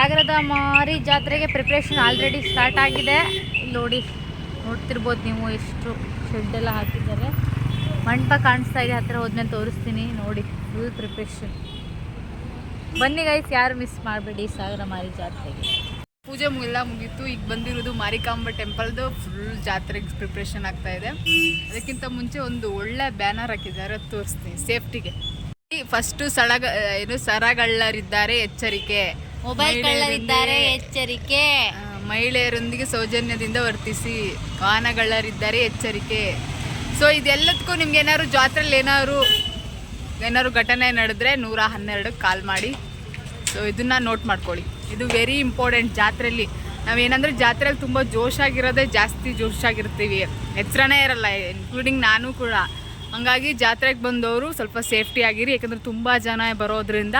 ಸಾಗರದ ಮಾರಿ ಜಾತ್ರೆಗೆ ಪ್ರಿಪ್ರೇಷನ್ ಆಲ್ರೆಡಿ ಸ್ಟಾರ್ಟ್ ಆಗಿದೆ. ಇಲ್ಲಿ ನೋಡಿ, ನೋಡ್ತಿರ್ಬೋದು ನೀವು ಎಷ್ಟು ಶೆಡ್ ಎಲ್ಲ ಹಾಕಿದ್ದಾರೆ. ಮಂಟಪ ಕಾಣಿಸ್ತಾ ಇದೆ, ಹತ್ತಿರ ಹೋದ್ಮೇಲೆ ತೋರಿಸ್ತೀನಿ ನೋಡಿ. Full preparation. ಬನ್ನಿ ಗೈಸ್, ಯಾರು ಮಿಸ್ ಮಾಡಬೇಡಿ ಸಾಗರ ಮಾರಿ ಜಾತ್ರೆಗೆ. ಪೂಜೆ ಎಲ್ಲ ಮುಗೀತು. ಈಗ ಬಂದಿರೋದು ಮಾರಿಕಾಂಬ ಟೆಂಪಲ್ದು ಫುಲ್ ಜಾತ್ರೆಗೆ ಪ್ರಿಪ್ರೇಷನ್ ಆಗ್ತಾ ಇದೆ. ಅದಕ್ಕಿಂತ ಮುಂಚೆ ಒಂದು ಒಳ್ಳೆ ಬ್ಯಾನರ್ ಹಾಕಿದ್ದಾರೆ, ಅದು ತೋರಿಸ್ತೀನಿ ಸೇಫ್ಟಿಗೆ. ಫಸ್ಟು ಸರಗಳ್ಳರಿದ್ದಾರೆ ಎಚ್ಚರಿಕೆ, ಮೊಬೈಲ್ ಕಳ್ಳರಿದ್ದಾರೆ ಎಚ್ಚರಿಕೆ, ಮಹಿಳೆಯರೊಂದಿಗೆ ಸೌಜನ್ಯದಿಂದ ವರ್ತಿಸಿ, ವಾಹನಗಳ್ಳರಿದ್ದಾರೆ ಎಚ್ಚರಿಕೆ. ಸೊ ಇದೆಲ್ಲದಕ್ಕೂ ನಿಮ್ಗೆ ಏನಾದ್ರು ಜಾತ್ರೆಯಲ್ಲಿ ಏನಾದ್ರು ಘಟನೆ ನಡೆದ್ರೆ 112 ಕಾಲ್ ಮಾಡಿ. ಸೊ ಇದನ್ನ ನೋಟ್ ಮಾಡ್ಕೊಳ್ಳಿ, ಇದು ವೆರಿ ಇಂಪಾರ್ಟೆಂಟ್. ಜಾತ್ರೆಯಲ್ಲಿ ನಾವೇನಂದ್ರೆ ಜಾತ್ರೆಯಲ್ಲಿ ತುಂಬ ಜೋಶಾಗಿರೋದೇ, ಜಾಸ್ತಿ ಜೋಶಾಗಿರ್ತೀವಿ, ಎಚ್ಚರನೇ ಇರಲ್ಲ, ಇನ್ಕ್ಲೂಡಿಂಗ್ ನಾನು ಕೂಡ. ಹಂಗಾಗಿ ಜಾತ್ರೆಗೆ ಬಂದವರು ಸ್ವಲ್ಪ ಸೇಫ್ಟಿ ಆಗಿರಿ, ಯಾಕಂದರೆ ತುಂಬ ಜನ ಬರೋದ್ರಿಂದ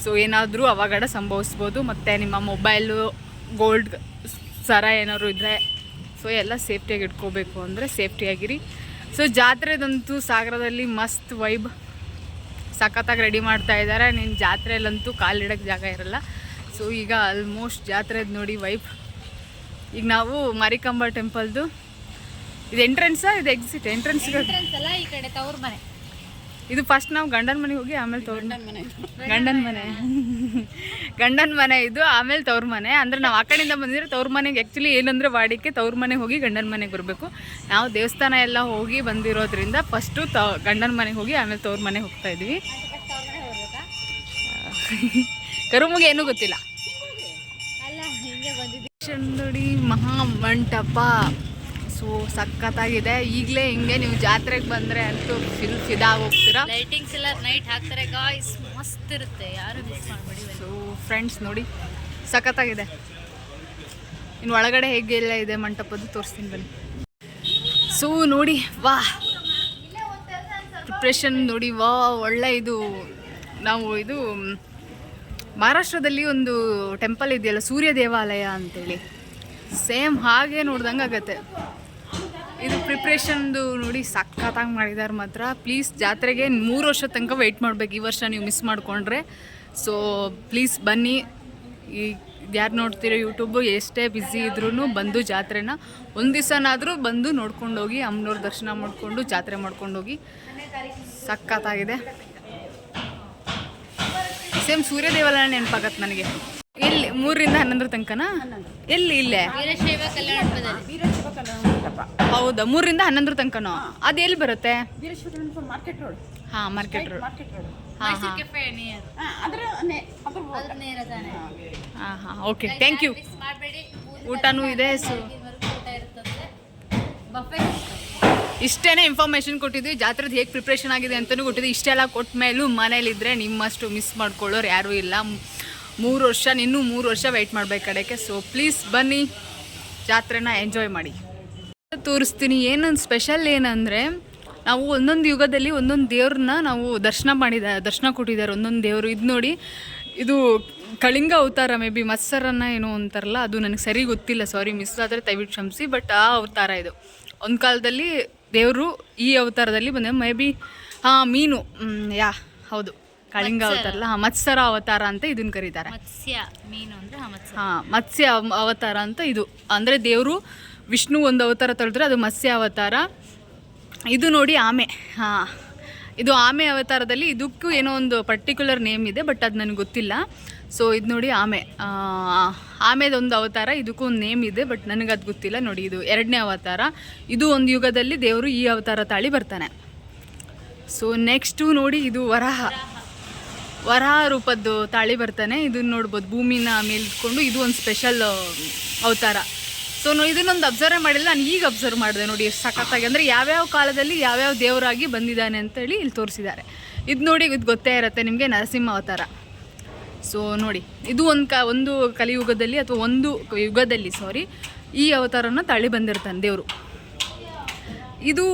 ಸೊ ಏನಾದರೂ ಅವಘಡ ಸಂಭವಿಸ್ಬೋದು. ಮತ್ತು ನಿಮ್ಮ ಮೊಬೈಲು, ಗೋಲ್ಡ್ ಸರ ಏನಾದ್ರು ಇದ್ದರೆ ಸೊ ಎಲ್ಲ ಸೇಫ್ಟಿಯಾಗಿ ಇಟ್ಕೋಬೇಕು ಅಂದರೆ ಸೇಫ್ಟಿಯಾಗಿರಿ. ಸೊ ಜಾತ್ರೆದಂತೂ ಸಾಗರದಲ್ಲಿ ಮಸ್ತ್ ವೈಬ್, ಸಖತ್ತಾಗಿ ರೆಡಿ ಮಾಡ್ತಾ ಇದ್ದಾರೆ. ನೀನು ಜಾತ್ರೆಯಲ್ಲಂತೂ ಕಾಲಿಡೋಕ್ಕೆ ಜಾಗ ಇರಲ್ಲ. ಸೊ ಈಗ ಆಲ್ಮೋಸ್ಟ್ ಜಾತ್ರೆದು ನೋಡಿ ವೈಬ್. ಈಗ ನಾವು ಮಾರಿಕಾಂಬ ಟೆಂಪಲ್ದು ಇದು ಎಂಟ್ರೆನ್ಸಾ, ಇದು ಎಕ್ಸಿಟ್? ಎಂಟ್ರೆನ್ಸ್ ಅಲ್ಲ, ಈ ಕಡೆ ತವ್ರ ಮನೆ. ಇದು ಫಸ್ಟ್ ನಾವು ಗಂಡನ ಮನೆಗೆ ಹೋಗಿ ಆಮೇಲೆ ಗಂಡನ ಮನೆ ಇದು, ಆಮೇಲೆ ತವ್ರ ಮನೆ. ಅಂದರೆ ನಾವು ಆ ಕಡೆಯಿಂದ ಬಂದಿದ್ರೆ ತವ್ರ ಮನೆಗೆ ಆ್ಯಕ್ಚುಲಿ ಏನಂದರೆ ವಾಡಿಕೆ ತವ್ರ ಮನೆಗೆ ಹೋಗಿ ಗಂಡನ ಮನೆಗೆ ಬರಬೇಕು. ನಾವು ದೇವಸ್ಥಾನ ಎಲ್ಲ ಹೋಗಿ ಬಂದಿರೋದ್ರಿಂದ ಫಸ್ಟು ಗಂಡನ ಮನೆಗೆ ಹೋಗಿ ಆಮೇಲೆ ತವ್ರ ಮನೆಗೆ ಹೋಗ್ತಾ ಇದ್ವಿ. ಕರುಮಗೆ ಏನೂ ಗೊತ್ತಿಲ್ಲ. ನೋಡಿ ಮಹಾಮಂಟಪ, ಸೊ ಸಖತ್ತಾಗಿದೆ. ಈಗಲೇ ಹಿಂಗೆ ನೀವು ಜಾತ್ರೆಗೆ ಬಂದರೆ ಅಂತೂ ಫಿದಾಗಿ ಹೋಗ್ತೀರಾ. ಲೈಟಿಂಗ್ಸ್ ಎಲ್ಲ ನೈಟ್ ಹಾಕ್ತಾರೆ ಗಾಯ್ಸ್, ಮಸ್ತ್ ಇರುತ್ತೆ, ಯಾರು ಮಿಸ್ ಮಾಡಬೇಡಿ. ಸೊ ಫ್ರೆಂಡ್ಸ್ ನೋಡಿ, ಸಖತ್ತಾಗಿದೆ. ಇನ್ನು ಒಳಗಡೆ ಹೇಗೆಲ್ಲ ಇದೆ ಮಂಟಪದ್ದು ತೋರಿಸ್ತೀನಿ ಬನ್ನಿ. ಸೊ ನೋಡಿ, ವಾ ಪ್ರಿಪ್ರೇಷನ್ ನೋಡಿ, ವಾ ಒಳ್ಳೆ. ಇದು ನಾವು ಇದು ಮಹಾರಾಷ್ಟ್ರದಲ್ಲಿ ಒಂದು ಟೆಂಪಲ್ ಇದೆಯಲ್ಲ, ಸೂರ್ಯ ದೇವಾಲಯ ಅಂತೇಳಿ, ಸೇಮ್ ಹಾಗೆ ನೋಡ್ದಂಗೆ ಆಗುತ್ತೆ. ಇದು ಪ್ರಿಪ್ರೇಷನ್ದು ನೋಡಿ ಸಖತ್ತಾಗಿ ಮಾಡಿದ್ದಾರೆ ಮಾತ್ರ. ಪ್ಲೀಸ್ ಜಾತ್ರೆಗೆ 3 ವರ್ಷ ತನಕ ವೆಯ್ಟ್ ಮಾಡಬೇಕು, ಈ ವರ್ಷ ನೀವು ಮಿಸ್ ಮಾಡಿಕೊಂಡ್ರೆ. ಸೊ ಪ್ಲೀಸ್ ಬನ್ನಿ. ಈ ಯಾರು ನೋಡ್ತೀರೋ ಯೂಟ್ಯೂಬು, ಎಷ್ಟೇ ಬ್ಯುಸಿ ಇದ್ರೂ ಬಂದು ಜಾತ್ರೆನ ಒಂದು ದಿವಸನಾದರೂ ಬಂದು ನೋಡ್ಕೊಂಡೋಗಿ, ಅಮ್ಮನವ್ರ ದರ್ಶನ ಮಾಡಿಕೊಂಡು ಜಾತ್ರೆ ಮಾಡ್ಕೊಂಡೋಗಿ. ಸಖತ್ತಾಗಿದೆ. ಸೇಮ್ ಸೂರ್ಯ ದೇವಾಲಯ ನೆನಪಾಗತ್ತೆ ನನಗೆ. ಎಲ್ಲಿ 3 ರಿಂದ 11 ತನಕನಾ? ಎಲ್ಲಿ? ಇಲ್ಲೇ ಹೌದಾ, 3 ರಿಂದ 11 ತನಕನೋ? ಅದು ಎಲ್ಲಿ ಬರುತ್ತೆ? ಹಾಂ, ಮಾರ್ಕೆಟ್ ರೋಡ್. ಹಾಂ ಹಾಂ, ಓಕೆ, ಥ್ಯಾಂಕ್ ಯು. ಊಟನೂ ಇದೆ. ಸೊ ಇಷ್ಟೇ ಇನ್ಫಾರ್ಮೇಷನ್ ಕೊಟ್ಟಿದ್ವಿ, ಜಾತ್ರೆದು ಹೇಗೆ ಪ್ರಿಪ್ರೇಷನ್ ಆಗಿದೆ ಅಂತಲೂ ಕೊಟ್ಟಿದ್ವಿ. ಇಷ್ಟೆಲ್ಲ ಕೊಟ್ಟ ಮೇಲೂ ಮನೇಲಿದ್ದರೆ ನಿಮ್ಮಷ್ಟು ಮಿಸ್ ಮಾಡ್ಕೊಳ್ಳೋರು ಯಾರೂ ಇಲ್ಲ. 3 ವರ್ಷ, ಇನ್ನೂ 3 ವರ್ಷ ವೆಯ್ಟ್ ಮಾಡಬೇಕು ಕಡೆಗೆ. ಸೊ ಪ್ಲೀಸ್ ಬನ್ನಿ, ಜಾತ್ರೆನ ಎಂಜಾಯ್ ಮಾಡಿ. ತೋರಿಸ್ತೀನಿ ಏನೊಂದು ಸ್ಪೆಷಲ್ ಏನಂದರೆ, ನಾವು ಒಂದೊಂದು ಯುಗದಲ್ಲಿ ಒಂದೊಂದು ದೇವ್ರನ್ನ ನಾವು ದರ್ಶನ ಕೊಟ್ಟಿದ್ದಾರೆ ಒಂದೊಂದು ದೇವರು. ಇದು ನೋಡಿ, ಇದು ಕಳಿಂಗ ಅವತಾರ, ಮೇ ಬಿ ಮತ್ಸರನ್ನ ಏನೋ ಅಂತಾರಲ್ಲ, ಅದು ನನಗೆ ಸರಿ ಗೊತ್ತಿಲ್ಲ, ಸಾರಿ ಮಿಸ್ ಆದರೆ ದಯವಿಟ್ಟು ಕ್ಷಮಿಸಿ. ಬಟ್ ಆ ಅವತಾರ ಇದು. ಒಂದು ಕಾಲದಲ್ಲಿ ದೇವರು ಈ ಅವತಾರದಲ್ಲಿ ಬಂದ, ಮೇ ಬಿ ಮೀನು, ಹೌದು, ಕಳಿಂಗ ಅವತಾರ. ಮತ್ಸರ ಅವತಾರ ಅಂತ ಇದನ್ನ ಕರೀತಾರೆ. ಮತ್ಸ್ಯ ಅವತಾರ ಅಂತ ಇದು. ಅಂದರೆ ದೇವರು ವಿಷ್ಣು ಒಂದು ಅವತಾರ ತೊಳೆದ್ರೆ ಅದು ಮತ್ಸ್ಯ ಅವತಾರ. ಇದು ನೋಡಿ ಆಮೆ. ಇದು ಆಮೆ ಅವತಾರದಲ್ಲಿ ಇದಕ್ಕೂ ಏನೋ ಒಂದು ಪರ್ಟಿಕ್ಯುಲರ್ ನೇಮ್ ಇದೆ, ಬಟ್ ಅದು ನನಗೆ ಗೊತ್ತಿಲ್ಲ. ಸೊ ಇದು ನೋಡಿ ಆಮೆದೊಂದು ಅವತಾರ, ಇದಕ್ಕೂ ಒಂದು ನೇಮ್ ಇದೆ, ಬಟ್ ನನಗೆ ಅದು ಗೊತ್ತಿಲ್ಲ. ನೋಡಿ, ಇದು 2ನೇ ಅವತಾರ. ಇದು ಒಂದು ಯುಗದಲ್ಲಿ ದೇವರು ಈ ಅವತಾರ ತಾಳಿ ಬರ್ತಾನೆ. ಸೊ ನೆಕ್ಸ್ಟು ನೋಡಿ, ಇದು ವರಾಹ ರೂಪದ್ದು ತಾಳಿ ಬರ್ತಾನೆ. ಇದನ್ನು ನೋಡ್ಬೋದು, ಭೂಮಿನ ಮೇಲೆ ಇಟ್ಕೊಂಡು. ಇದು ಒಂದು ಸ್ಪೆಷಲ್ ಅವತಾರ. ಸೊ ಇದನ್ನೊಂದು ಅಬ್ಸರ್ವ್ ಮಾಡಿಲ್ಲ, ನಾನು ಈಗ ಅಬ್ಸರ್ವ್ ಮಾಡಿದೆ ನೋಡಿ, ಎಷ್ಟು ಸಖತ್ತಾಗಿ. ಅಂದರೆ ಯಾವ್ಯಾವ ಕಾಲದಲ್ಲಿ ಯಾವ್ಯಾವ ದೇವರಾಗಿ ಬಂದಿದ್ದಾನೆ ಅಂತೇಳಿ ಇಲ್ಲಿ ತೋರಿಸಿದ್ದಾರೆ. ಇದು ನೋಡಿ, ಇದು ಗೊತ್ತೇ ಇರುತ್ತೆ ನಿಮಗೆ, ನರಸಿಂಹ ಅವತಾರ. ಸೊ ನೋಡಿ, ಇದು ಒಂದು ಕಲಿಯುಗದಲ್ಲಿ ಅಥವಾ ಒಂದು ಯುಗದಲ್ಲಿ ಈ ಅವತಾರನ ತಾಳಿ ಬಂದಿರ್ತಾನೆ ದೇವರು. ಇದು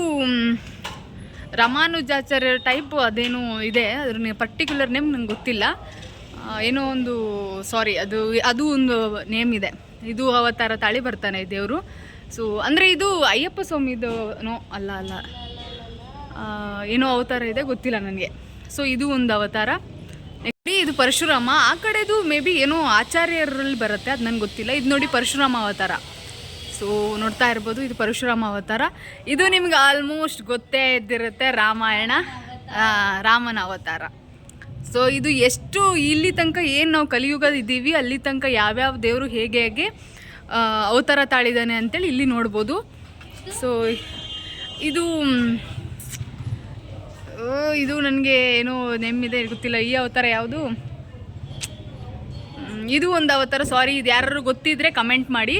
ರಾಮಾನುಜಾಚಾರ್ಯ ಟೈಪ್ ಅದೇನೋ ಇದೆ, ಅದ್ರ ಪರ್ಟಿಕ್ಯುಲರ್ ನೇಮ್ ನಂಗೆ ಗೊತ್ತಿಲ್ಲ. ಏನೋ ಒಂದು ಅದು ಒಂದು ನೇಮ್ ಇದೆ. ಇದು ಅವತಾರ ತಾಳಿ ಬರ್ತಾನೆ ದೇವರು. ಸೊ ಅಂದರೆ ಇದು ಅಯ್ಯಪ್ಪ ಸ್ವಾಮಿದು ಅಲ್ಲ ಏನೋ ಅವತಾರ ಇದೆ, ಗೊತ್ತಿಲ್ಲ ನನಗೆ. ಸೊ ಇದು ಒಂದು ಅವತಾರ. ನೆಕ್ಸ್ಟ್ ಇದು ಇದು ಪರಶುರಾಮ, ಆ ಕಡೆದು ಮೇ ಬಿ ಏನೋ ಆಚಾರ್ಯರಲ್ಲಿ ಬರುತ್ತೆ, ಅದು ನನಗೆ ಗೊತ್ತಿಲ್ಲ. ಇದು ನೋಡಿ ಪರಶುರಾಮ ಅವತಾರ. ಸೊ ನೋಡ್ತಾ ಇರ್ಬೋದು, ಇದು ಪರಶುರಾಮ ಅವತಾರ. ಇದು ನಿಮ್ಗೆ ಆಲ್ಮೋಸ್ಟ್ ಗೊತ್ತೇ ಇದ್ದಿರುತ್ತೆ, ರಾಮನ ಅವತಾರ. ಸೊ ಇದು ಎಷ್ಟು ಇಲ್ಲಿ ತನಕ ಏನು ನಾವು ಕಲಿಯುಗದ ಇದ್ದೀವಿ ಅಲ್ಲಿ ತನಕ ಯಾವ್ಯಾವ ದೇವರು ಹೇಗೆ ಹೇಗೆ ಅವತಾರ ತಾಳಿದ್ದಾನೆ ಅಂತೇಳಿ ಇಲ್ಲಿ ನೋಡ್ಬೋದು. ಸೊ ಇದು ನನಗೆ ಏನೋ ನೆಮ್ಮಿದೆ ಗೊತ್ತಿಲ್ಲ, ಈ ಅವತಾರ ಯಾವುದು, ಇದು ಒಂದು ಅವತಾರ. ಸಾರಿ, ಇದು ಯಾರು ಗೊತ್ತಿದ್ರೆ ಕಮೆಂಟ್ ಮಾಡಿ,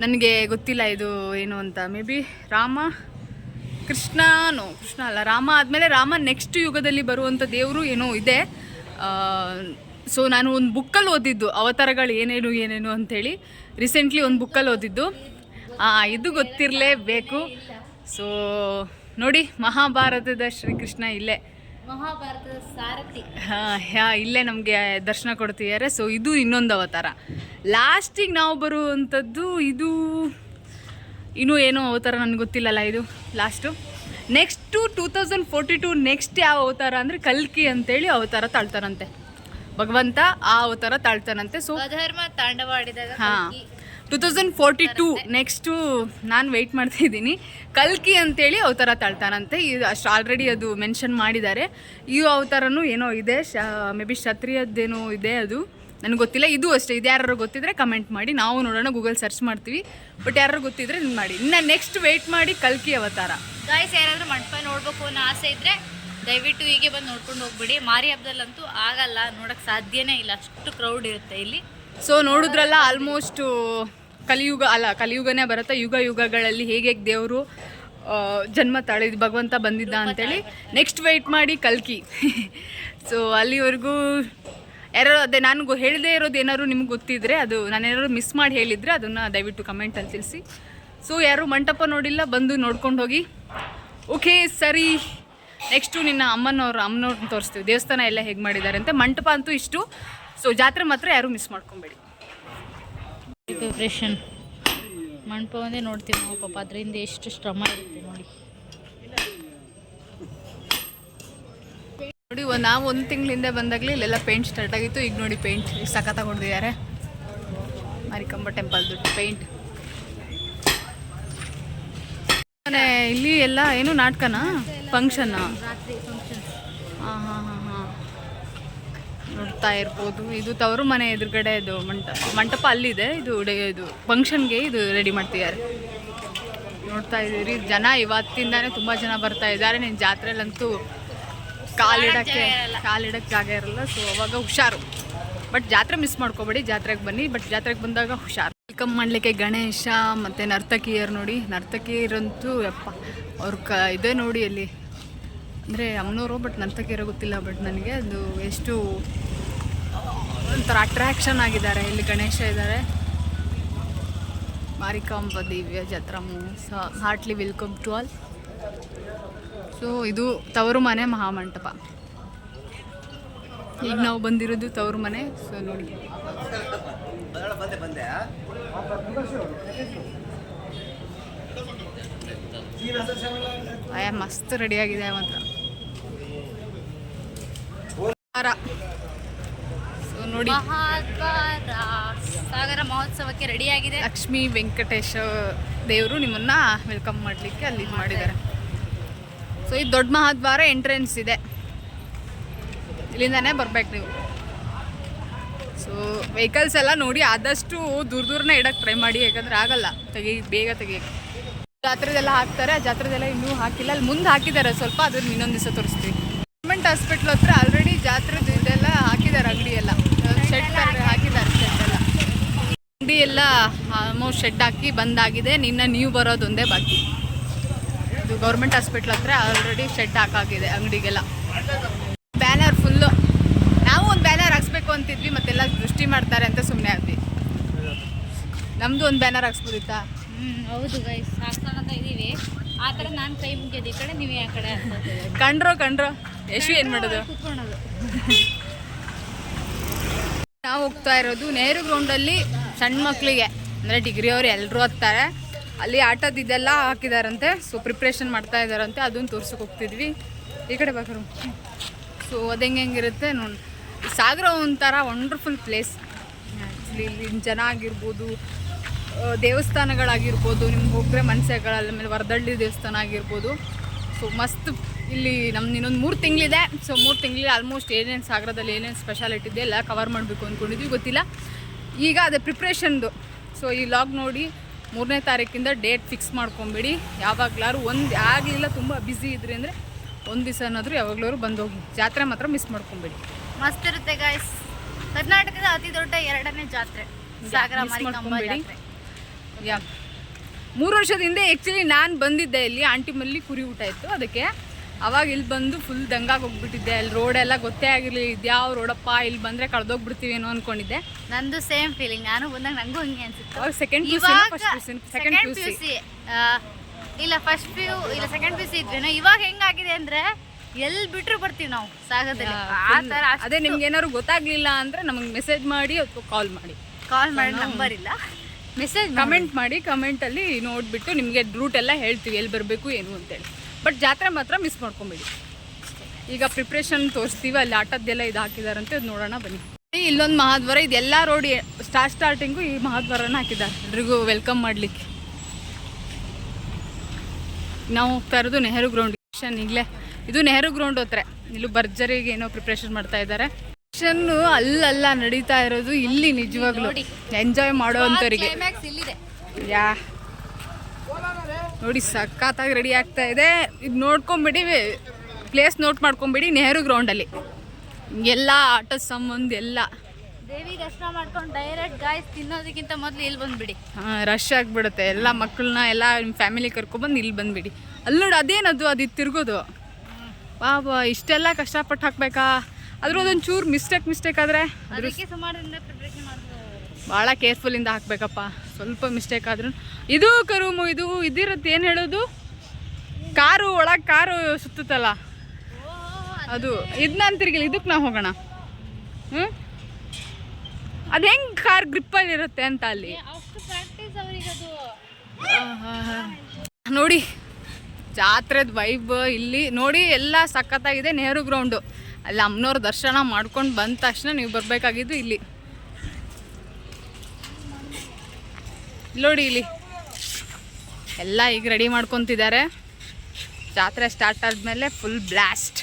ನನಗೆ ಗೊತ್ತಿಲ್ಲ ಇದು ಏನು ಅಂತ. ಮೇ ಬಿ ಕೃಷ್ಣ ಅಲ್ಲ, ರಾಮ ಆದಮೇಲೆ ರಾಮ ನೆಕ್ಸ್ಟ್ ಯುಗದಲ್ಲಿ ಬರುವಂಥ ದೇವರು ಏನೋ ಇದೆ. ಸೊ ನಾನು ಒಂದು ಬುಕ್ಕಲ್ಲಿ ಓದಿದ್ದು ಅವತಾರಗಳು ಏನೇನು ಅಂಥೇಳಿ, ರೀಸೆಂಟ್ಲಿ ಒಂದು ಬುಕ್ಕಲ್ಲಿ ಓದಿದ್ದು. ಇದು ಗೊತ್ತಿರಲೇಬೇಕು. ಸೊ ನೋಡಿ, ಮಹಾಭಾರತದ ಶ್ರೀಕೃಷ್ಣ ಇಲ್ಲೇ, ಮಹಾಭಾರತದ ಸಾರಥಿ ಇಲ್ಲೇ ನಮಗೆ ದರ್ಶನ ಕೊಡ್ತಿದ್ದಾರೆ. ಸೊ ಇದು ಇನ್ನೊಂದು ಅವತಾರ. ಲಾಸ್ಟಿಗೆ ನಾವು ಬರುವಂಥದ್ದು ಇದು ಇನ್ನೂ ಏನೋ ಅವತಾರ ನನಗೆ ಗೊತ್ತಿಲ್ಲಲ್ಲ, ಇದು ಲಾಸ್ಟು. ನೆಕ್ಸ್ಟು 2042 ನೆಕ್ಸ್ಟ್ ಯಾವ ಅವತಾರ ಅಂದರೆ ಕಲ್ಕಿ ಅಂತೇಳಿ ಅವತಾರ ತಾಳ್ತಾರಂತೆ ಭಗವಂತ, ಆ ಅವತಾರ ತಾಳ್ತಾನಂತೆ. ಸೊ ಅಧರ್ಮ ತಾಂಡವಾಡಿದಾಗ 2042 ನೆಕ್ಸ್ಟು ನಾನು ವೆಯ್ಟ್ ಮಾಡ್ತಾಯಿದ್ದೀನಿ. ಕಲ್ಕಿ ಅಂತೇಳಿ ಅವತಾರ ತಾಳ್ತಾನಂತೆ. ಇದು ಅಷ್ಟು ಆಲ್ರೆಡಿ ಅದು ಮೆನ್ಷನ್ ಮಾಡಿದ್ದಾರೆ. ಈ ಅವತಾರನೂ ಏನೋ ಇದೆ, ಮೇ ಬಿ ಕ್ಷತ್ರಿಯದ್ದೇನೋ ಇದೆ, ಅದು ನನಗೆ ಗೊತ್ತಿಲ್ಲ. ಇದು ಅಷ್ಟೇ, ಇದು ಯಾರು ಗೊತ್ತಿದ್ರೆ ಕಮೆಂಟ್ ಮಾಡಿ, ನಾವು ನೋಡೋಣ, ಗೂಗಲ್ ಸರ್ಚ್ ಮಾಡ್ತೀವಿ. ಬಟ್ ಯಾರು ಗೊತ್ತಿದ್ರೆ ಮಾಡಿ. ಇನ್ನು ನೆಕ್ಸ್ಟ್ ವೆಯ್ಟ್ ಮಾಡಿ ಕಲ್ಕಿ ಅವತಾರ. ಗಾಯ್ಸ್, ಯಾರಾದರೂ ಮಂಟಪ ನೋಡಬೇಕು ಅನ್ನೋ ಆಸೆ ಇದ್ದರೆ ದಯವಿಟ್ಟು ಹೀಗೆ ಬಂದು ನೋಡ್ಕೊಂಡು ಹೋಗ್ಬಿಡಿ. ಮಾರಿ ಹಬ್ಬದಲ್ಲಂತೂ ಆಗಲ್ಲ, ನೋಡೋಕ್ಕೆ ಸಾಧ್ಯನೇ ಇಲ್ಲ, ಅಷ್ಟು ಕ್ರೌಡ್ ಇರುತ್ತೆ ಇಲ್ಲಿ. ಸೊ ನೋಡಿದ್ರಲ್ಲ, ಆಲ್ಮೋಸ್ಟು ಕಲಿಯುಗನೇ ಬರುತ್ತೆ. ಯುಗಗಳಲ್ಲಿ ಹೇಗೆ ದೇವರು ಜನ್ಮ ತಾಳಿದ ಭಗವಂತ ಬಂದಿದ್ದ ಅಂತೇಳಿ. ನೆಕ್ಸ್ಟ್ ವೆಯ್ಟ್ ಮಾಡಿ ಕಲ್ಕಿ. ಸೊ ಅಲ್ಲಿವರೆಗೂ ಯಾರು ಅದೇ ನಾನು ಹೇಳದೇ ಇರೋದು ಏನಾದ್ರು ನಿಮ್ಗೆ ಗೊತ್ತಿದ್ರೆ, ಅದು ನಾನೇನಾದ್ರು ಮಿಸ್ ಮಾಡಿ ಹೇಳಿದರೆ ಅದನ್ನು ದಯವಿಟ್ಟು ಕಮೆಂಟಲ್ಲಿ ತಿಳಿಸಿ. ಸೊ ಯಾರು ಮಂಟಪ ನೋಡಿಲ್ಲ, ಬಂದು ನೋಡ್ಕೊಂಡು ಹೋಗಿ. ಓಕೆ ಸರಿ, ನೆಕ್ಸ್ಟು ನಿನ್ನ ಅಮ್ಮನವ್ರನ್ನ ತೋರಿಸ್ತೀವಿ, ದೇವಸ್ಥಾನ ಎಲ್ಲ ಹೇಗೆ ಮಾಡಿದ್ದಾರೆ ಅಂತ. ಮಂಟಪ ಅಂತೂ ಇಷ್ಟು. ಸೊ ಜಾತ್ರೆ ಮಾತ್ರ ಯಾರೂ ಮಿಸ್ ಮಾಡ್ಕೊಬೇಡಿ. ಪ್ರಿಪ್ರೇಷನ್ ಮಂಟಪ ಒಂದೇ ನೋಡ್ತೀವಿ ನಾವು, ಪಾಪ ಅದರಿಂದ ಎಷ್ಟು ಶ್ರಮ ಇರುತ್ತೆ ನೋಡಿ. ನಾವು ಒಂದು ತಿಂಗಳಿಂದ ಬಂದಾಗಲೇ ಇಲ್ಲೆಲ್ಲ ಪೇಂಟ್ ಸ್ಟಾರ್ಟ್ ಆಗಿತ್ತು. ಈಗ ನೋಡಿ ಪೇಂಟ್ ಸಖತ್ತಾಗಿ ಹೊಡೆದಿದ್ದಾರೆ. ಮಾರಿಕಂಬ ಟೆಂಪಲ್ದು ಪೇಂಟ್. ಇಲ್ಲಿ ಎಲ್ಲ ಏನು ನಾಟಕನಾ, ಫಂಕ್ಷನ್ನಾ? ಹಾಂ ನೋಡ್ತಾ ಇರ್ಬೋದು. ಇದು ತವರು ಮನೆ ಎದುರುಗಡೆ ಇದು ಮಂಟಪ ಅಲ್ಲಿದೆ. ಇದು ಫಂಕ್ಷನ್ಗೆ ಇದು ರೆಡಿ ಮಾಡ್ತಿದ್ದಾರೆ. ನೋಡ್ತಾ ಇದ್ದೀರಿ, ಜನ ಇವತ್ತಿಂದಾನೇ ತುಂಬ ಜನ ಬರ್ತಾ ಇದ್ದಾರೆ. ನೀನು ಜಾತ್ರೆಯಲ್ಲಂತೂ ಕಾಲಿಡಕ್ಕೆ ಜಾಗ ಇರಲ್ಲ. ಸೊ ಅವಾಗ ಹುಷಾರು. ಬಟ್ ಜಾತ್ರೆ ಮಿಸ್ ಮಾಡ್ಕೋಬೇಡಿ, ಜಾತ್ರೆಗೆ ಬನ್ನಿ. ಬಟ್ ಜಾತ್ರೆಗೆ ಬಂದಾಗ ಹುಷಾರು. ವೆಲ್ಕಮ್ ಮಾಡಲಿಕ್ಕೆ ಗಣೇಶ ಮತ್ತು ನರ್ತಕಿಯರು ನೋಡಿ. ನರ್ತಕಿಯರಂತೂ ಯಪ್ಪ ಅವ್ರ ಇದೆ ನೋಡಿ ಅಲ್ಲಿ, ಅಂದರೆ ಅಮ್ಮನವರು. ಬಟ್ ನರ್ತಕಿಯರೋ ಗೊತ್ತಿಲ್ಲ. ಬಟ್ ನನಗೆ ಅದು ಎಷ್ಟು ಒಂಥರ ಅಟ್ರ್ಯಾಕ್ಷನ್ ಆಗಿದ್ದಾರೆ. ಇಲ್ಲಿ ಗಣೇಶ ಇದ್ದಾರೆ. ಮಾರಿಕಾಂಬ ದಿವ್ಯ ಜಾತ್ರಾ heartly welcome to all. So ಇದು ತವರು ಮನೆ ಮಹಾಮಂಟಪ. ಈಗ ನಾವು ಬಂದಿರೋದು ತವರು ಮನೆ. ಸೊ ನೋಡಿ, ಮಸ್ತ್ ರೆಡಿಯಾಗಿದೆ ಮಾತ್ರ. ಸೊ ನೋಡಿ, ಸಾಗರ ಮಹೋತ್ಸವಕ್ಕೆ ರೆಡಿಯಾಗಿದೆ. ಲಕ್ಷ್ಮೀ ವೆಂಕಟೇಶ ದೇವರು ನಿಮ್ಮನ್ನ ವೆಲ್ಕಮ್ ಮಾಡಲಿಕ್ಕೆ ಅಲ್ಲಿ ಮಾಡಿದ್ದಾರೆ. ಸೊ ಇದು ದೊಡ್ಡ ಮಹಾದ್ವಾರ ಎಂಟ್ರೆನ್ಸ್ ಇದೆ, ಇಲ್ಲಿಂದಾನೇ ಬರ್ಬೇಕು ನೀವು. ಸೊ ವೆಹಿಕಲ್ಸ್ ಎಲ್ಲ ನೋಡಿ ಆದಷ್ಟು ದೂರನೇ ಇಡಕ್ಕೆ ಟ್ರೈ ಮಾಡಿ, ಯಾಕಂದರೆ ಆಗಲ್ಲ ಬೇಗ ತೆಗಿಯೋಕ್ಕೆ. ಜಾತ್ರೆದೆಲ್ಲ ಹಾಕ್ತಾರೆ, ಆ ಜಾತ್ರೆದೆಲ್ಲ ಇನ್ನೂ ಹಾಕಿಲ್ಲ. ಅಲ್ಲಿ ಮುಂದೆ ಹಾಕಿದ್ದಾರೆ ಸ್ವಲ್ಪ, ಅದನ್ನು ಇನ್ನೊಂದು ದಿವಸ ತೋರಿಸ್ತೀವಿ. ಗೌರ್ಮೆಂಟ್ ಹಾಸ್ಪಿಟ್ಲ್ ಹತ್ರ ಆಲ್ರೆಡಿ ಜಾತ್ರೆದು ಇದೆಲ್ಲ ಹಾಕಿದ್ದಾರೆ. ಅಂಗಡಿ ಎಲ್ಲ ಶೆಡ್ ಹಾಕಿದ್ದಾರೆ. ಶೆಡ್ ಎಲ್ಲ ಅಂಗಡಿ ಎಲ್ಲ ಆಲ್ಮೋಸ್ಟ್ ಶೆಡ್ ಹಾಕಿ ಬಂದಾಗಿದೆ. ನೀವು ಬರೋದೊಂದೇ ಬಾಕಿ. ಇದು ಗೌರ್ಮೆಂಟ್ ಹಾಸ್ಪಿಟ್ಲ್ ಹತ್ರ ಆಲ್ರೆಡಿ ಶೆಡ್ ಹಾಕಾಗಿದೆ ಅಂಗಡಿಗೆಲ್ಲ. Banner full. ನಾವು ಒಂದು ಬ್ಯಾನರ್ ಹಾಕ್ಸ್ಬೇಕು ಅಂತಿದ್ವಿ, ಮತ್ತೆಲ್ಲ ದೃಷ್ಟಿ ಮಾಡ್ತಾರೆ ಅಂತ ಸುಮ್ಮನೆ ಆದ್ವಿ. ನಮ್ಮದು ಒಂದು ಬ್ಯಾನರ್ ಹಾಕ್ಸ್ಬೋದಿತ್ತಾ? ಹೌದು ಗೈಸ್, ಹಾಕ್ಸೋಣ ಅಂತ ಇದ್ದೀವಿ. ಆ ಥರ ನಾನು ಕೈ ಮುಗಿಯೋದು ಈ ಕಡೆ, ನೀವು ಆ ಕಡೆ ಕಂಡ್ರೋ ಯಶು ಏನು ಮಾಡೋದು? ಕೂತ್ಕೊಳ್ಳೋದು. ನಾವು ಹೋಗ್ತಾ ಇರೋದು ನೆಹರು ಗ್ರೌಂಡಲ್ಲಿ. ಸಣ್ಣ ಮಕ್ಕಳಿಗೆ ಅಂದರೆ ಡಿಗ್ರಿಯವರು ಎಲ್ಲರೂ ಹೋಗ್ತಾರೆ. ಅಲ್ಲಿ ಆಟದ ಇದೆಲ್ಲ ಹಾಕಿದಾರಂತೆ. ಸೊ ಪ್ರಿಪ್ರೇಷನ್ ಮಾಡ್ತಾ ಇದ್ದಾರಂತೆ, ಅದನ್ನು ತೋರ್ಸಕ್ಕೆ ಹೋಗ್ತಿದ್ವಿ. ಈ ಕಡೆ ಬೇಕಾರು. ಸೊ ಅದು ಹೆಂಗಿರುತ್ತೆ ನೋಡಿ. ಸಾಗರ ಒಂಥರ ವಂಡರ್ಫುಲ್ ಪ್ಲೇಸ್. ಆ್ಯಕ್ಚುಲಿ ಇಲ್ಲಿನ ಜನ ಆಗಿರ್ಬೋದು, ದೇವಸ್ಥಾನಗಳಾಗಿರ್ಬೋದು, ನಿಮ್ಗೆ ಹೋಗ್ರೆ ಮನಸ್ಸುಗಳಲ್ಲಿ ಆಮೇಲೆ ವರದಳ್ಳಿ ದೇವಸ್ಥಾನ ಆಗಿರ್ಬೋದು. ಸೊ ಮಸ್ತ್ ಇಲ್ಲಿ ನಮ್ದು ಇನ್ನೊಂದು 3 ತಿಂಗಳಿದೆ. ಸೊ 3 ತಿಂಗಳಲ್ಲಿ ಆಲ್ಮೋಸ್ಟ್ ಏನೇನು ಸಾಗರದಲ್ಲಿ ಏನೇನು ಸ್ಪೆಷಾಲಿಟಿ ಇದೆ ಎಲ್ಲ ಕವರ್ ಮಾಡಬೇಕು ಅಂದ್ಕೊಂಡಿದ್ವಿ, ಗೊತ್ತಿಲ್ಲ ಈಗ ಅದೇ ಪ್ರಿಪ್ರೇಷನ್ದು. ಸೊ ಈ ಲಾಗ್ ನೋಡಿ 3ನೇ ತಾರೀಕಿಂದ ಡೇಟ್ ಫಿಕ್ಸ್ ಮಾಡ್ಕೊಂಬಿಡಿ. ಯಾವಾಗಲಾರು ಒಂದು ಆಗಲಿಲ್ಲ ತುಂಬ ಬ್ಯುಸಿ ಇದ್ರಿ ಅಂದರೆ ಒಂದು ದಿವಸ ಏನಾದರೂ ಯಾವಾಗಲಾರು ಬಂದು ಹೋಗಿ. ಜಾತ್ರೆ ಮಾತ್ರ ಮಿಸ್ ಮಾಡ್ಕೊಂಬಿಡಿ, ಮಸ್ತ್ ಇರುತ್ತೆ ಗಾಯ್ಸ್. ಕರ್ನಾಟಕದ ಅತಿ ದೊಡ್ಡ 2ನೇ ಜಾತ್ರೆ ಸಾಗರ ಮಾರಿಕಾಂಬಾ ಜಾತ್ರೆ. 3 ವರ್ಷದ ಹಿಂದೆ ಆ್ಯಕ್ಚುಲಿ ನಾನು ಬಂದಿದ್ದೆ ಇಲ್ಲಿ, ಆಂಟಿ ಮಲ್ಲಿ ಕುರಿ ಊಟ ಇತ್ತು, ಅದಕ್ಕೆ ಅವಾಗ ಇಲ್ಲಿ ಬಂದು ಫುಲ್ ದಂಗಾಗಿ ಹೋಗ್ಬಿಟ್ಟಿದ್ದೆ. ಅಲ್ಲಿ ರೋಡೆಲ್ಲ ಗೊತ್ತೇ ಆಗಿರಲಿಲ್ಲ, ಇದ್ಯಾವ ರೋಡಪ್ಪ, ಇಲ್ಲಿ ಬಂದರೆ ಕಳೆದೋಗ್ಬಿಡ್ತೀವೇನೋ ಅಂದ್ಕೊಂಡಿದ್ದೆ. ನಂದು ಸೇಮ್ ಫೀಲಿಂಗ್, ನಾನು ಬಂದಾಗ ನನಗೂ ಹಿಂಗೆ ಅನ್ಸುತ್ತೆ. ಅವಾಗ ಸೆಕೆಂಡ್ ಪಿ ಯು ಸಿ ಇಲ್ಲ ಫಸ್ಟ್ ಪಿ ಯು ಇಲ್ಲ ಸೆಕೆಂಡ್ ಪಿ ಯು ಸಿ ಇದ್ವೇನೋ. ಇವಾಗ ಹೆಂಗಾಗಿದೆ ಅಂದರೆ ಎಲ್ಲಿ ಬಿಟ್ಟರು ಬರ್ತೀವಿ ನಾವು ಸಾಗರದಲ್ಲಿ. ಆ ಥರ ಅದೇ ನಿಮ್ಗೆ ಏನಾದ್ರು ಗೊತ್ತಾಗ್ಲಿಲ್ಲ ಅಂದರೆ ನಮಗೆ ಮೆಸೇಜ್ ಮಾಡಿ ಅಥವಾ ಕಾಲ್ ಮಾಡಿ ನಂಬರ್ ಇಲ್ಲ, ಮೆಸೇಜ್ ಕಮೆಂಟ್ ಮಾಡಿ. ಕಮೆಂಟಲ್ಲಿ ನೋಡಿಬಿಟ್ಟು ನಿಮಗೆ ರೂಟ್ ಎಲ್ಲ ಹೇಳ್ತೀವಿ ಎಲ್ಲಿ ಬರಬೇಕು ಏನು ಅಂತೇಳಿ. ಬಟ್ ಜಾತ್ರೆ ಮಾತ್ರ ಮಿಸ್ ಮಾಡ್ಕೊಂಬಿಡಿ. ಈಗ ಪ್ರಿಪ್ರೇಷನ್ ತೋರಿಸ್ತೀವಿ, ಅಲ್ಲಿ ಆಟದ್ದೆಲ್ಲ ಇದು ಹಾಕಿದಾರಂತೆ, ಅದು ನೋಡೋಣ ಬನ್ನಿ. ಇಲ್ಲೊಂದು ಮಹಾದ್ವಾರ, ಇದೆಲ್ಲ ರೋಡ್ ಸ್ಟಾರ್ಟಿಂಗು ಈ ಮಹಾದ್ವಾರನ ಹಾಕಿದ್ದಾರೆ ಎಲ್ರಿಗೂ ವೆಲ್ಕಮ್ ಮಾಡಲಿಕ್ಕೆ. ನಾವು ಹೋಗ್ತಾ ಇರೋದು ನೆಹರು ಗ್ರೌಂಡ್. ಈಗಲೇ ಇದು ನೆಹರು ಗ್ರೌಂಡ್ ಹತ್ರ, ಇಲ್ಲೂ ಭರ್ಜರಿಗೆ ಏನೋ ಪ್ರಿಪ್ರೇಷನ್ ಮಾಡ್ತಾ ಇದ್ದಾರೆ. ಅಲ್ಲ ನಡೀತಾ ಇರೋದು ಇಲ್ಲಿ ನಿಜವಾಗ್ಲೂ ಎಂಜಾಯ್ ಮಾಡೋ ಅಂಥವ್ರಿಗೆ. ಯಾ ನೋಡಿ ಸಖತ್ತಾಗಿ ರೆಡಿ ಆಗ್ತಾ ಇದೆ. ಇದು ನೋಡ್ಕೊಂಬಿಡಿ, ಪ್ಲೇಸ್ ನೋಟ್ ಮಾಡ್ಕೊಂಬಿಡಿ. ನೆಹರು ಗ್ರೌಂಡಲ್ಲಿ ಎಲ್ಲ ಆಟದ ಸಂಬಂಧ ಎಲ್ಲ ದೇವಿ ದರ್ಶನ ಮಾಡ್ಕೊಂಡು ಡೈರೆಕ್ಟ್ ಗಾಯ್ಸ್ ತಿನ್ನೋದಕ್ಕಿಂತ ಮೊದಲು ಇಲ್ಲಿ ಬಂದುಬಿಡಿ. ರಶ್ ಆಗಿಬಿಡುತ್ತೆ. ಎಲ್ಲ ಮಕ್ಕಳನ್ನ ಎಲ್ಲ ನಿಮ್ಮ ಫ್ಯಾಮಿಲಿ ಕರ್ಕೊಬಂದು ಇಲ್ಲಿ ಬಂದುಬಿಡಿ. ಅಲ್ಲಿ ನೋಡಿ ಅದೇನದು, ಅದು ತಿರ್ಗೋದು. ಬಾಬಾ ಇಷ್ಟೆಲ್ಲ ಕಷ್ಟಪಟ್ಟು ಹಾಕ್ಬೇಕಾ? ಆದರೂ ಅದೊಂದು ಚೂರು ಮಿಸ್ಟೇಕ್ ಆದರೆ ಅದಕ್ಕೆ ಸುಮಾರಿಂದ ಪ್ರಿಪ್ರೇಷನ್ ಮಾಡ್ಬೋದು. ಭಾಳ ಕೇರ್ಫುಲ್ಲಿಂದ ಹಾಕ್ಬೇಕಪ್ಪ. ಸ್ವಲ್ಪ ಮಿಸ್ಟೇಕ್ ಆದ್ರೂ ಇದು ಕರುಮು ಇದಿರುತ್ತೆ, ಏನು ಹೇಳೋದು, ಕಾರು ಒಳಗೆ ಕಾರು ಸುತ್ತುತ್ತಲ್ಲ ಅದು. ಇದನ್ನ ಅಂತಿರ್ಗಿಲ್ಲ, ಇದಕ್ಕೆ ನಾವು ಹೋಗೋಣ. ಅದು ಹೆಂಗೆ ಕಾರ್ ಗ್ರಿಪ್ಪಲ್ಲಿ ಇರುತ್ತೆ ಅಂತ ಅಲ್ಲಿ ನೋಡಿ. ಜಾತ್ರೆದ ವೈಬ್ ಇಲ್ಲಿ ನೋಡಿ, ಎಲ್ಲ ಸಖತ್ತಾಗಿದೆ. ನೆಹರು ಗ್ರೌಂಡು ಅಲ್ಲಿ ಅಮ್ಮನವ್ರ ದರ್ಶನ ಮಾಡ್ಕೊಂಡು ಬಂದ ತಕ್ಷಣ ನೀವು ಬರಬೇಕಾಗಿದ್ದು ಇಲ್ಲಿ. ನೋಡಿ ಇಲ್ಲಿ ಎಲ್ಲ ಈಗ ರೆಡಿ ಮಾಡ್ಕೊತಿದ್ದಾರೆ. ಜಾತ್ರೆ ಸ್ಟಾರ್ಟ್ ಆದಮೇಲೆ ಫುಲ್ ಬ್ಲಾಸ್ಟ್.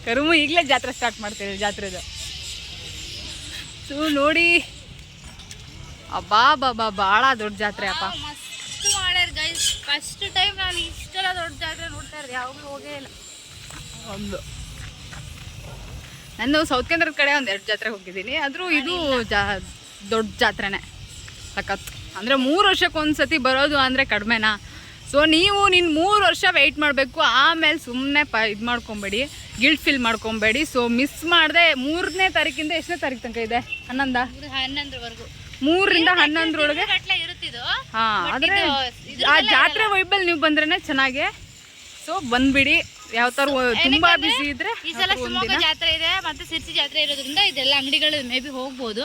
ಕರುಮು ಈಗಲೇ ಜಾತ್ರೆ ಸ್ಟಾರ್ಟ್ ಮಾಡ್ತಿದೆ ಜಾತ್ರೆದು. ಸೊ ನೋಡಿ, ಅಬ್ಬಾ ಬಾಬಾ ಭಾಳ ದೊಡ್ಡ ಜಾತ್ರೆ ಅಪ್ಪ. ಮಸ್ತ್ ಮಾಡ್ಯಾರ ಗೈಸ್. ಫಸ್ಟ್ ಟೈಮ್ ನಾನು ಇಷ್ಟೆಲ್ಲ ದೊಡ್ಡ ಜಾತ್ರೆ ನೋಡ್ತಾ ಇರೋದು, ಯಾವಾಗಲೂ ಹೋಗೇ ಇಲ್ಲ. ಒಂದು ನಾನು ಸೌತ್ ಕೇಂದ್ರದ ಕಡೆ 1-2 ಜಾತ್ರೆ ಹೋಗಿದ್ದೀನಿ, ಆದರೂ ಇದು ದೊಡ್ಡ ಜಾತ್ರೆನೇ ಸಖತ್. ಅಂದರೆ 3 ವರ್ಷಕ್ಕೊಂದ್ಸತಿ ಬರೋದು ಅಂದರೆ ಕಡಿಮೆನಾ? ಸೊ ನೀವು 3 ವರ್ಷ ವೆಯ್ಟ್ ಮಾಡಬೇಕು. ಆಮೇಲೆ ಸುಮ್ಮನೆ ಇದು ಮಾಡ್ಕೊಬೇಡಿ, ಗಿಲ್ಟ್ ಫೀಲ್ ಮಾಡ್ಕೊಬೇಡಿ. ಸೊ ಮಿಸ್ ಮಾಡದೆ 3ನೇ ತಾರೀಕಿಂದ ಎಷ್ಟನೇ ತಾರೀಕು ತನಕ ಇದೆ? 11ರವರೆಗೂ 3ರಿಂದ 11ರೊಳಗೆ ಹಾಂ. ಆದರೆ ಆ ಜಾತ್ರೆ ವೈಬಲ್ಲಿ ನೀವು ಬಂದ್ರೇ ಚೆನ್ನಾಗೆ. ಸೊ ಬಂದ್ಬಿಡಿ. ಯಾವ ಥರ ತುಂಬ ಬಿಸಿ ಇದ್ರೆ ಈ ಸಲ ಶಿವಮೊಗ್ಗ ಜಾತ್ರೆ ಇದೆ ಮತ್ತೆ ಸಿರ್ಸಿ ಜಾತ್ರೆ ಇರೋದ್ರಿಂದ ಇದೆಲ್ಲ ಅಂಗಡಿಗಳು ಮೇ ಬಿ ಹೋಗ್ಬೋದು.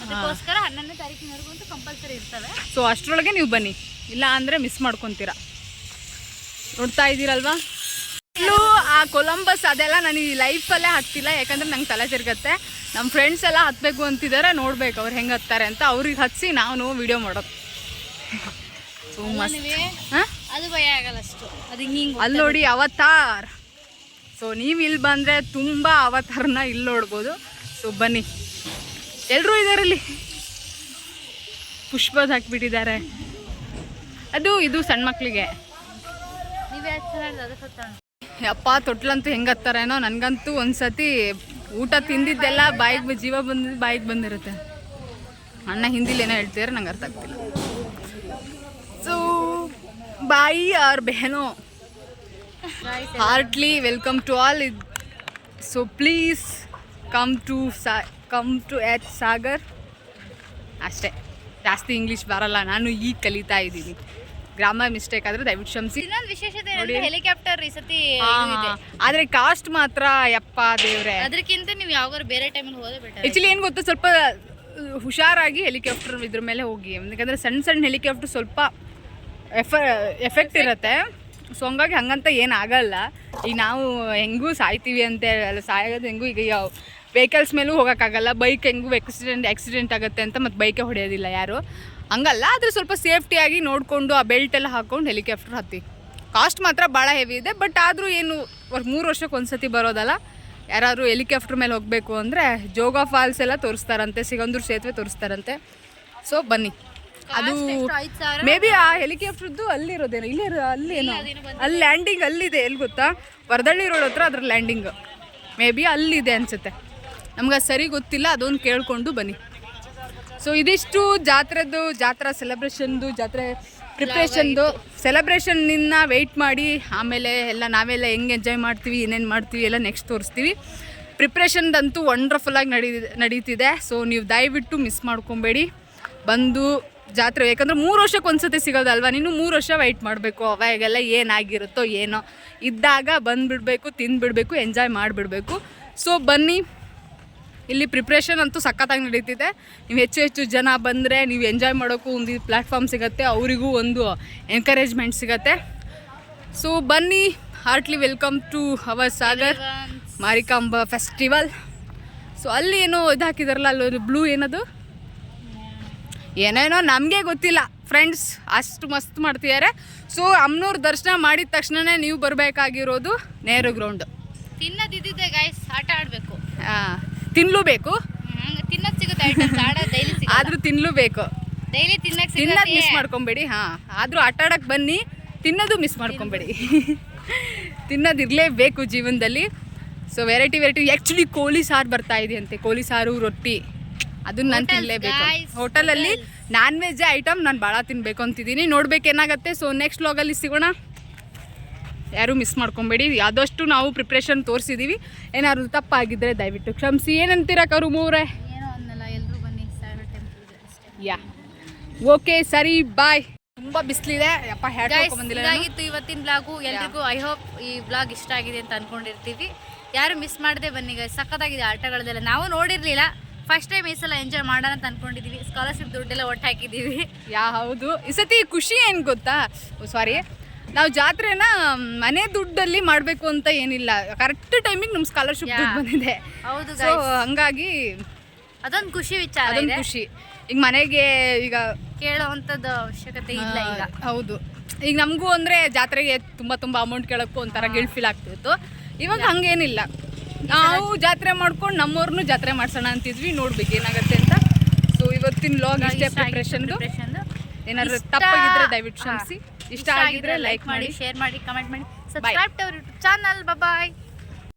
ಅದಕ್ಕೋಸ್ಕರ 11ನೇ ತಾರೀಕಿನವರೆಗೂ ಅಂತೂ ಕಂಪಲ್ಸರಿ ಇರ್ತವೆ. ಸೊ ಅಷ್ಟರೊಳಗೆ ನೀವು ಬನ್ನಿ, ಇಲ್ಲ ಅಂದರೆ ಮಿಸ್ ಮಾಡ್ಕೊತೀರಾ. ನೋಡ್ತಾ ಇದ್ದೀರಲ್ವಾ ಇಲ್ಲೂ ಆ ಕೊಲಂಬಸ್ ಅದೆಲ್ಲ ನಾನು ಈ ಲೈಫಲ್ಲೇ ಹತ್ತಿಲ್ಲ, ಯಾಕಂದರೆ ನಂಗೆ ತಲೆ ತಿರ್ಗತ್ತೆ. ನಮ್ಮ ಫ್ರೆಂಡ್ಸ್ ಎಲ್ಲ ಹತ್ತಬೇಕು ಅಂತಿದ್ದಾರೆ, ನೋಡ್ಬೇಕು ಅವ್ರು ಹೆಂಗೆ ಹತ್ತಾರೆ ಅಂತ. ಅವ್ರಿಗೆ ಹತ್ತಿಸಿ ನಾವು ವಿಡಿಯೋ ಮಾಡೋದು. ಸೊ ಮಸ್ತ್. ಹಾಂ, ಅದು ಭಯ ಆಗಲ್ಲ ಅಷ್ಟು. ಅದು ಹಿಂಗೆ ಅಲ್ಲಿ ನೋಡಿ ಅವತಾರ್. ಸೊ ನೀವು ಇಲ್ಲಿ ಬಂದರೆ ತುಂಬ ಅವತಾರನ ಇಲ್ಲಿ ನೋಡ್ಬೋದು. ಸೊ ಬನ್ನಿ, ಎಲ್ಲರೂ ಇದ್ದಾರಲ್ಲಿ. ಪುಷ್ಪದ ಹಾಕಿಬಿಟ್ಟಿದ್ದಾರೆ. ಇದು ಸಣ್ಣ ಮಕ್ಕಳಿಗೆ. ಅಪ್ಪ ತೊಟ್ಲಂತೂ ಹೆಂಗೆ ಹತ್ತಾರೇನೋ. ನನಗಂತೂ ಒಂದ್ಸತಿ ಊಟ ತಿಂದಿದ್ದೆಲ್ಲ ಬಾಯಿಗೆ ಜೀವ ಬಂದಿದ್ದು ಬಾಯಿಗೆ ಬಂದಿರುತ್ತೆ. ಅಣ್ಣ ಹಿಂದಿಲಿ ಏನೋ ಹೇಳ್ತಿದ್ದಾರೆ, ನಂಗೆ ಅರ್ಥ ಆಗ್ತಿಲ್ಲ. ಸೊ ಬಾಯಿ ಆರ್ ಬೆಹನೋ, heartly welcome to all. So please come to H Sagar. ಅಷ್ಟೇ, ಜಾಸ್ತಿ ಇಂಗ್ಲೀಷ್ ಬರಲ್ಲ, ನಾನು ಈಗ ಕಲಿತಾ ಇದ್ದೀನಿ. ಗ್ರಾಮರ್ ಮಿಸ್ಟೇಕ್ ಆದ್ರೆ ದಯವಿಟ್ಟು ಕ್ಷಮಿಸಿ. ಇನ್ನೊಂದು ವಿಶೇಷತೆ ಏನಂದ್ರೆ ಹೆಲಿಕಾಪ್ಟರ್ ಈ ಸತಿ ಆದ್ರೆ ಕಾಸ್ಟ್ ಮಾತ್ರ ಯಪ್ಪ ದೇವ್ರೆ. ಅದಕ್ಕಿಂತ ನೀವು ಯಾವಾಗಾರು ಬೇರೆ ಟೈಮಲ್ಲಿ ಹೋದ್ರೆ ಬೆಟರ್. ಆ್ಯಕ್ಚುಲಿ ಏನು ಗೊತ್ತಾ, ಸ್ವಲ್ಪ ಹುಷಾರಾಗಿ ಹೆಲಿಕಾಪ್ಟರ್ ಇದ್ರ ಮೇಲೆ ಹೋಗಿ. ಯಾಕಂದರೆ ಸಣ್ಣ ಹೆಲಿಕಾಪ್ಟರ್ ಸ್ವಲ್ಪ ಎಫೆಕ್ಟ್ ಇರುತ್ತೆ. ಸೊ ಹಂಗಾಗಿ ಹಂಗಂತ ಏನಾಗಲ್ಲ. ಈಗ ನಾವು ಹೆಂಗೂ ಸಾಯ್ತೀವಿ ಅಂತ ಅಲ್ಲ, ಸಾಯೋದು ಹೆಂಗೂ ಈಗ ವೆಹಿಕಲ್ಸ್ ಮೇಲೂ ಹೋಗೋಕ್ಕಾಗಲ್ಲ. ಬೈಕ್ ಹೆಂಗೂ ಆಕ್ಸಿಡೆಂಟ್ ಆಗುತ್ತೆ ಅಂತ ಮತ್ತು ಬೈಕೇ ಹೊಡೆಯೋದಿಲ್ಲ ಯಾರು, ಹಂಗಲ್ಲ. ಆದರೆ ಸ್ವಲ್ಪ ಸೇಫ್ಟಿಯಾಗಿ ನೋಡಿಕೊಂಡು ಆ ಬೆಲ್ಟ್ ಎಲ್ಲ ಹಾಕ್ಕೊಂಡು ಹೆಲಿಕಾಪ್ಟರ್ ಹತ್ತಿ. ಕಾಸ್ಟ್ ಮಾತ್ರ ಭಾಳ ಹೆವಿ ಇದೆ, ಬಟ್ ಆದರೂ ಏನು 3 ವರ್ಷಕ್ಕೆ ಒಂದ್ಸತಿ ಬರೋದಲ್ಲ. ಯಾರಾದರೂ ಹೆಲಿಕಾಪ್ಟರ್ ಮೇಲೆ ಹೋಗಬೇಕು ಅಂದರೆ ಜೋಗ ಫಾಲ್ಸ್ ಎಲ್ಲ ತೋರಿಸ್ತಾರಂತೆ, ಸಿಗಂದೂರು ಸೇತುವೆ ತೋರಿಸ್ತಾರಂತೆ. ಸೊ ಬನ್ನಿ. ಅದು ಮೇ ಬಿ ಆ ಹೆಲಿಕಾಪ್ಟರ್ದು ಅಲ್ಲಿರೋದೇನೋ, ಅಲ್ಲೇನೋ ಅಲ್ಲಿ ಲ್ಯಾಂಡಿಂಗ್ ಅಲ್ಲಿದೆ. ಎಲ್ಲಿ ಗೊತ್ತಾ, ವರದಳ್ಳಿ ರೋಡ್ ಹತ್ರ ಅದ್ರ ಲ್ಯಾಂಡಿಂಗ್ ಮೇ ಬಿ ಅಲ್ಲಿದೆ ಅನಿಸುತ್ತೆ. ನಮ್ಗೆ ಅದು ಸರಿ ಗೊತ್ತಿಲ್ಲ, ಅದೊಂದು ಕೇಳಿಕೊಂಡು ಬನ್ನಿ. ಸೊ ಇದಿಷ್ಟು ಜಾತ್ರಾ ಸೆಲೆಬ್ರೇಷನ್ದು, ಜಾತ್ರೆ ಪ್ರಿಪ್ರೇಷನ್ದು. ಸೆಲೆಬ್ರೇಷನ್ನಿಂದ ವೆಯ್ಟ್ ಮಾಡಿ ಆಮೇಲೆ ಎಲ್ಲ ನಾವೆಲ್ಲ ಹೆಂಗೆ ಎಂಜಾಯ್ ಮಾಡ್ತೀವಿ, ಏನೇನು ಮಾಡ್ತೀವಿ ಎಲ್ಲ ನೆಕ್ಸ್ಟ್ ತೋರಿಸ್ತೀವಿ. ಪ್ರಿಪ್ರೇಷನ್ದಂತೂ ವಂಡರ್ಫುಲ್ಲಾಗಿ ನಡೀತಿದೆ. ಸೊ ನೀವು ದಯವಿಟ್ಟು ಮಿಸ್ ಮಾಡ್ಕೊಬೇಡಿ, ಬಂದು ಜಾತ್ರೆ. ಯಾಕಂದರೆ 3 ವರ್ಷಕ್ಕೆ ಒಂದ್ಸತಿ ಸಿಗೋದಲ್ವ, ನೀನು 3 ವರ್ಷ ವೆಯ್ಟ್ ಮಾಡಬೇಕು. ಅವಾಗೆಲ್ಲ ಏನಾಗಿರುತ್ತೋ ಏನೋ ಇದ್ದಾಗ ಬಂದುಬಿಡ್ಬೇಕು, ತಿಂದುಬಿಡ್ಬೇಕು, ಎಂಜಾಯ್ ಮಾಡಿಬಿಡ್ಬೇಕು. ಸೊ ಬನ್ನಿ. ಇಲ್ಲಿ ಪ್ರಿಪ್ರೇಷನ್ ಅಂತೂ ಸಖತ್ತಾಗಿ ನಡೀತಿದೆ. ನೀವು ಹೆಚ್ಚು ಜನ ಬಂದರೆ ನೀವು ಎಂಜಾಯ್ ಮಾಡೋಕ್ಕೂ ಒಂದು ಪ್ಲ್ಯಾಟ್ಫಾರ್ಮ್ ಸಿಗುತ್ತೆ, ಅವರಿಗೂ ಒಂದು ಎನ್ಕರೇಜ್ಮೆಂಟ್ ಸಿಗುತ್ತೆ. ಸೊ ಬನ್ನಿ. Heartly welcome to our Sagar Marikamba festival. So ಅಲ್ಲಿ ಏನೋ ಇದು ಹಾಕಿದಾರಲ್ಲ, ಅಲ್ಲೊಂದು ಬ್ಲೂ ಏನದು ಏನೇನೋ ನಮಗೆ ಗೊತ್ತಿಲ್ಲ ಫ್ರೆಂಡ್ಸ್, ಅಷ್ಟು ಮಸ್ತ್ ಮಾಡ್ತಿದ್ದಾರೆ. ಸೊ ಅಮ್ಮನವ್ರ ದರ್ಶನ ಮಾಡಿದ ತಕ್ಷಣವೇ ನೀವು ಬರಬೇಕಾಗಿರೋದು ನೆಹರು ಗ್ರೌಂಡ್. ತಿನ್ನದಿದ್ದಿದೆ ಗೈಸ್, ಆಟ ಆಡಬೇಕು. ತಿನ್ನಲೂಬೇಕು, ತಿನ್ನೋದು ಸಿಗುತ್ತೆ ಐಟಮ್ಸ್, ಆಡೋದು ಡೈಲಿ ಸಿಗುತ್ತೆ. ಆದರೂ ತಿನ್ನಲೂಬೇಕು, ಡೈಲಿ ತಿನ್ನೋದು ಮಿಸ್ ಮಾಡ್ಕೊಬೇಡಿ. ಆದರೂ ಆಟ ಆಡೋಕ್ಕೆ ಬನ್ನಿ, ತಿನ್ನೋದು ಮಿಸ್ ಮಾಡ್ಕೊಬೇಡಿ. ತಿನ್ನೋದಿರಲೇಬೇಕು ಜೀವನದಲ್ಲಿ. ಸೊ ವೆರೈಟಿ ಆ್ಯಕ್ಚುಲಿ ಕೋಳಿ ಸಾರು ಬರ್ತಾ ಇದೆಯಂತೆ, ಕೋಳಿ ಸಾರು ರೊಟ್ಟಿ, ಅದನ್ನ ನಾನು ತಿನ್ನಲೇಬೇಕು. ಹೋಟೆಲಲ್ಲಿ ನಾನ್ ವೆಜ್ ಐಟಮ್ ನಾನು ಭಾಳ ತಿನ್ನಬೇಕು ಅಂತಿದ್ದೀನಿ, ನೋಡ್ಬೇಕು ಏನಾಗುತ್ತೆ. ಸೊ ನೆಕ್ಸ್ಟ್ ವ್ಲಾಗಲ್ಲಿ ಸಿಗೋಣ, ಯಾರೂ ಮಿಸ್ ಮಾಡ್ಕೊಬೇಡಿ. ಆದಷ್ಟು ನಾವು ಪ್ರಿಪ್ರೇಷನ್ ತೋರಿಸಿದ್ದೀವಿ, ಏನಾದ್ರು ತಪ್ಪಾಗಿದ್ದರೆ ದಯವಿಟ್ಟು ಕ್ಷಮಿಸಿ. ಏನಂತೀರಾ ಕರು ಮೂರೇ? ಏನೋ ಅನ್ನಲ್ಲ, ಎಲ್ಲರೂ ಬನ್ನಿ ಸಾಗರ್ ಟೆಂಪಲ್ಗೆ ಅಷ್ಟೇ. ಯಾ ಓಕೆ ಸರಿ, ಬಾಯ್. ತುಂಬ ಬಿಸಿಲಿದೆ ಯಪ್ಪ, ಬಂದಿಲ್ಲ. ಇದಾಗಿತ್ತು ಇವತ್ತಿನ ಬ್ಲಾಗು. ಎಲ್ರಿಗೂ ಐ ಹೋಪ್ ಈ ಬ್ಲಾಗ್ ಇಷ್ಟ ಆಗಿದೆ ಅಂತ ಅಂದ್ಕೊಂಡಿರ್ತೀವಿ. ಯಾರು ಮಿಸ್ ಮಾಡದೆ ಬನ್ನಿ ಗೈಸ್, ಸಖತ್ತಾಗಿದೆ ಆಟಗಳದೆಲ್ಲ. ನಾವು ನೋಡಿರಲಿಲ್ಲ, ಫಸ್ಟ್ ಟೈಮ್ ಈ ಸಲ ಎಂಜಾಯ್ ಮಾಡೋಣ ಅಂತ ಅಂದ್ಕೊಂಡಿದ್ದೀವಿ. ಸ್ಕಾಲರ್ಶಿಪ್ ದುಡ್ಡೆಲ್ಲ ಒಟ್ಟು ಹಾಕಿದ್ದೀವಿ. ಹೌದು. ಈ ಸತಿ ಖುಷಿ ಏನು ಗೊತ್ತಾ, ಸಾರಿ, ನಾವು ಜಾತ್ರೆನ ಮನೆ ದುಡ್ಡಲ್ಲಿ ಮಾಡಬೇಕು ಅಂತ ಏನಿಲ್ಲ, ಕರೆಕ್ಟ್ ಟೈಮಿಗೆ ನಮ್ಮ ಸ್ಕಾಲರ್ಶಿಪ್ ದುಡ್ಡು ಬಂದಿದೆ. ಹೌದು. ಸೊ ಹಂಗಾಗಿ ಅದೊಂದು ಖುಷಿ ವಿಚಾರ, ಅದೊಂದು ಖುಷಿ. ಈಗ ಮನೆಗೆ ಈಗ ಕೇಳೋವಂಥದ್ದು ಅವಶ್ಯಕತೆ ಇಲ್ಲ ಈಗ. ಹೌದು. ಈಗ ನಮಗೂ ಅಂದರೆ ಜಾತ್ರೆಗೆ ತುಂಬ ಅಮೌಂಟ್ ಕೇಳೋಕ್ಕೂ ಒಂಥರ ಗಿಲ್ಟ್ ಫೀಲ್ ಆಗ್ತಿತ್ತು. ಇವಾಗ ಹಂಗೇನಿಲ್ಲ, ನಾವು ಜಾತ್ರೆ ಮಾಡ್ಕೊಂಡು ನಮ್ಮವ್ರನ್ನೂ ಜಾತ್ರೆ ಮಾಡ್ಸೋಣ ಅಂತಿದ್ವಿ, ನೋಡ್ಬೇಕು ಏನಾಗುತ್ತೆ ಅಂತ. ಸೊ ಇವತ್ತಿನ ಲಾಗ್ ಇಷ್ಟೇ ಪ್ರಿಪ್ರೇಷನ್ದು. ಏನಾದ್ರು ತಪ್ಪಾಗಿದ್ರೆ ದಯವಿಟ್ಟು ಕ್ಷಮಿಸಿ. ಇಷ್ಟ ಆಗಿದ್ರೆ ಲೈಕ್ ಮಾಡಿ, ಶೇರ್ ಮಾಡಿ, ಕಮೆಂಟ್ ಮಾಡಿ, subscribe to our YouTube channel. Bye.